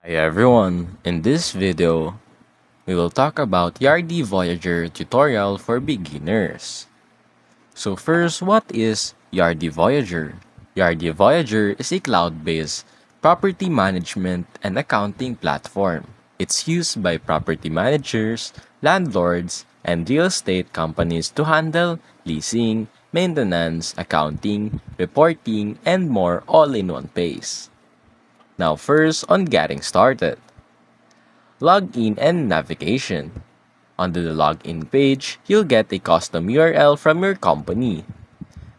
Hi everyone, in this video, we will talk about Yardi Voyager tutorial for beginners. So first, what is Yardi Voyager? Yardi Voyager is a cloud-based property management and accounting platform. It's used by property managers, landlords, and real estate companies to handle leasing, maintenance, accounting, reporting, and more all in one place. Now first, on getting started. Login and navigation. Under the login page, you'll get a custom URL from your company.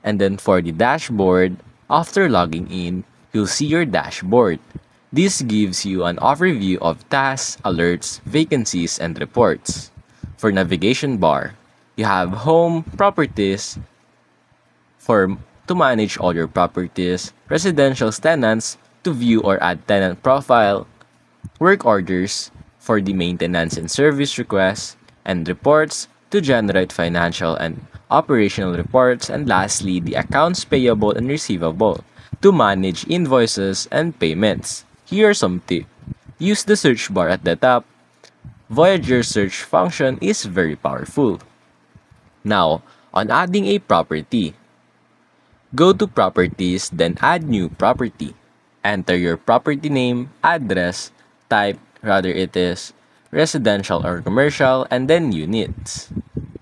And then for the dashboard, after logging in, you'll see your dashboard. This gives you an overview of tasks, alerts, vacancies, and reports. For navigation bar, you have home, properties, to manage all your properties, residential tenants, to view or add tenant profile, work orders for the maintenance and service requests, and reports to generate financial and operational reports, and lastly, the accounts payable and receivable to manage invoices and payments. Here are some tips. Use the search bar at the top. Voyager search function is very powerful. Now, on adding a property, go to Properties, then Add New Property. Enter your property name, address, type, rather it is residential or commercial, and then units.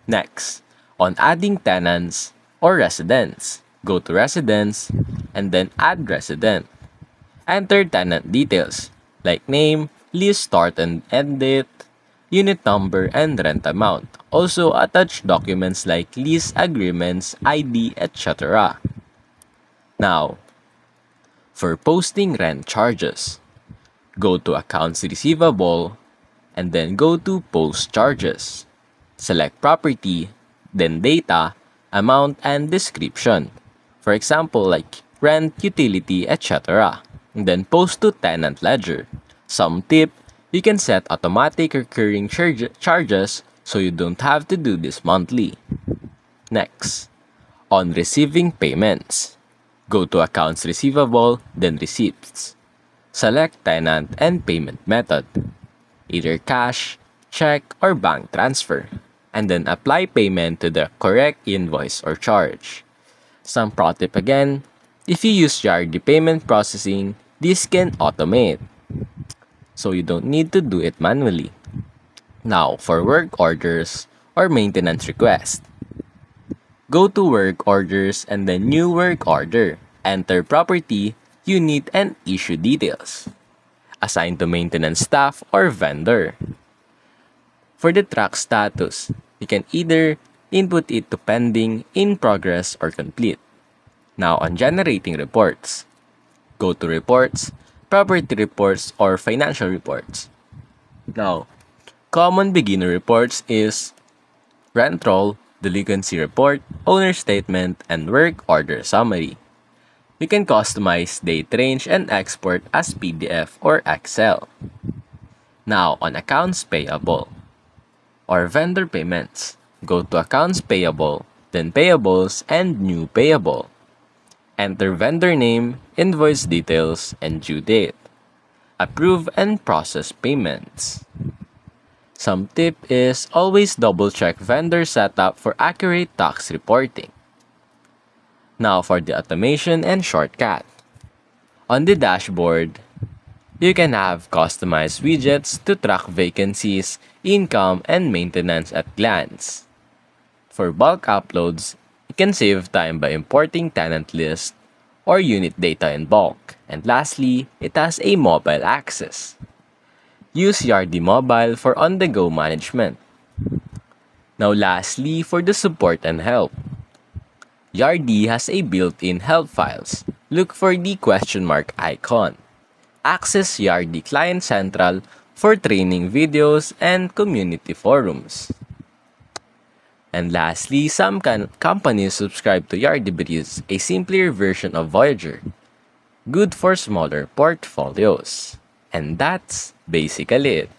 Next, on adding tenants or residents, go to Residents, and then Add Resident. Enter tenant details, like name, lease start and end date, unit number, and rent amount. Also, attach documents like lease agreements, ID, etc. Now, for posting rent charges, go to Accounts Receivable, and then go to Post Charges. Select Property, then Data, Amount, and Description. For example, like rent, utility, etc. And then post to Tenant Ledger. Some tip, you can set automatic recurring charges so you don't have to do this monthly. Next, on receiving payments, go to Accounts Receivable, then Receipts. Select Tenant and Payment Method, either cash, check, or bank transfer, and then apply payment to the correct invoice or charge. Some pro tip again, if you use Yardi payment processing, this can automate, so you don't need to do it manually. Now, for work orders or maintenance requests, go to Work Orders and then New Work Order. Enter property, unit, and issue details. Assign to maintenance staff or vendor. For the track status, you can either input it to pending, in progress, or complete. Now on generating reports, go to Reports, Property Reports, or Financial Reports. Now, common beginner reports is rent roll, delinquency report, owner statement, and work order summary. You can customize date range and export as PDF or Excel. Now on accounts payable or vendor payments, go to accounts payable, then payables and new payable. Enter vendor name, invoice details, and due date. Approve and process payments. Some tip is always double check vendor setup for accurate tax reporting. Now for the automation and shortcut. On the dashboard, you can have customized widgets to track vacancies, income, and maintenance at glance. For bulk uploads, you can save time by importing tenant list or unit data in bulk. And lastly, it has a mobile access. Use Yardi Mobile for on-the-go management. Now lastly, for the support and help. Yardi has a built-in help files. Look for the question mark icon. Access Yardi Client Central for training videos and community forums. And lastly, some companies subscribe to Yardi Breeze, a simpler version of Voyager. Good for smaller portfolios. And that's basically it.